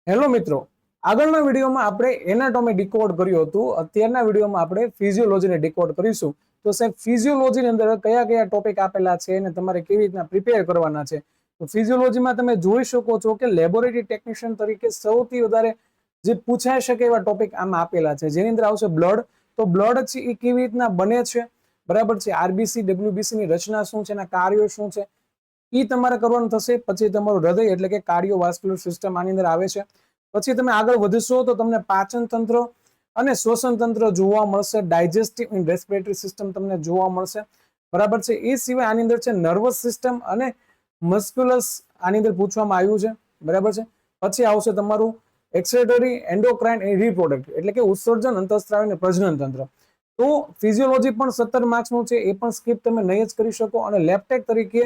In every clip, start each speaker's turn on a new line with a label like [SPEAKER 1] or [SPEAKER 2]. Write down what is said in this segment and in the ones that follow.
[SPEAKER 1] Hello મિત્રો, આગળના વિડીયોમાં આપણે એનાટોમી ડીકોડ કર્યું હતું. અત્યારના વિડીયોમાં આપણે ફિઝિયોલોજીને ડીકોડ કરીશું. તો સાહેબ, ફિઝિયોલોજીની અંદર કયા કયા ટોપિક આપેલા છે અને તમારે કેવી રીતના પ્રિપેર કરવાના છે? તો ફિઝિયોલોજીમાં તમે જોઈ શકો છો કે લેબોરેટરી ટેકનિશિયન તરીકે સૌથી વધારે જે પૂછાઈ શકે એવા ટોપિક આમાં આપેલા છે, જેની અંદર આવશે બ્લડ. તો બ્લડ છે એ કેવી રીતના બને છે, બરાબર છે, આરબીસી ડબલ્યુબીસી ની રચના શું છે, એના કાર્યો શું છે, એ તમારે કરવાનું થશે. પછી તમારું હૃદય એટલે કે કાર્ડિયોવાસ્ક્યુલર સિસ્ટમ આની અંદર આવે છે. પછી તમે આગળ વધશો તો તમને પાચન તંત્ર અને શ્વસન તંત્ર જોવા મળશે. ડાયજેસ્ટિવ એન્ડ રેસ્પિરેટરી સિસ્ટમ તમને જોવા મળશે, બરાબર છે. એ સિવાય આની અંદર છે નર્વસ સિસ્ટમ અને મસ્ક્યુલસ આની અંદર પૂછવામાં આવ્યું છે, બરાબર છે. પછી આવશે તમારું એક્સક્રેટરી, એન્ડોક્રાઇન અને રિપ્રોડક્ટિવ એટલે કે ઉત્સર્જન, અંતઃસ્ત્રાવ અને પ્રજનન તંત્ર. તો ફિઝિયોલોજી પણ 17 માર્ક્સનું છે, એ પણ સ્કીપ તમે નહીં જ કરી શકો. અને લેબટેક તરીકે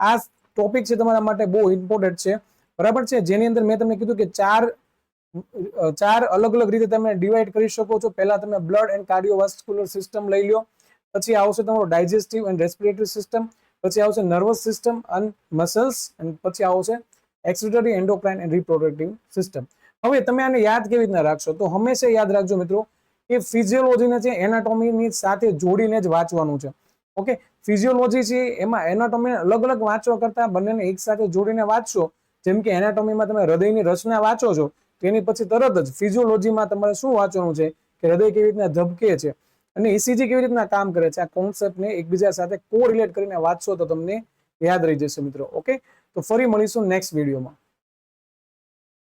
[SPEAKER 1] આ ટોપિક છે તમારા માટે બહુ ઇમ્પોર્ટન્ટ છે, બરાબર છે. જેની અંદર મેં તમને કીધું કે ચાર અલગ અલગ રીતે તમે ડિવાઈડ કરી શકો છો. પહેલા તમે બ્લડ એન્ડ કાર્ડિયોવાસ્ક્યુલર સિસ્ટમ લઈ લો, પછી આવશે તમારો ડાયજેસ્ટિવ એન્ડ રેસ્પિરેટરી સિસ્ટમ, પછી આવશે નર્વસ સિસ્ટમ અને મસલ્સ, અને પછી આવશે એક્સક્રેટરી, એન્ડોક્રાઇન એન્ડ રિપ્રોડક્ટિવ સિસ્ટમ. હવે તમે આને યાદ કેવી રીતના રાખશો? તો હંમેશા યાદ રાખજો મિત્રો કે ફિઝિયોલોજીને છે એનાટોમીની સાથે જોડીને જ વાંચવાનું છે. ઓકે, ફિઝિયોલોજી છે એમાં એનાટોમી અલગ અલગ વાંચવા કરતા બંનેને એક સાથે જોડીને વાંચશો. જેમ કે એનાટોમીમાં તમે હૃદયની રચના વાંચો છો, તેની પછી તરત જ ફિઝિયોલોજીમાં તમારે શું વાંચવાનું છે કે હૃદય કેવી રીતના ધબકે છે અને ઈસીજી કેવી રીતના કામ કરે છે. આ કોન્સેપ્ટને એકબીજા સાથે કોરિલેટ કરીને વાંચશો તો તમને યાદ રહી જશે મિત્રો. ઓકે, તો ફરી મળીશું નેક્સ્ટ વિડીયોમાં.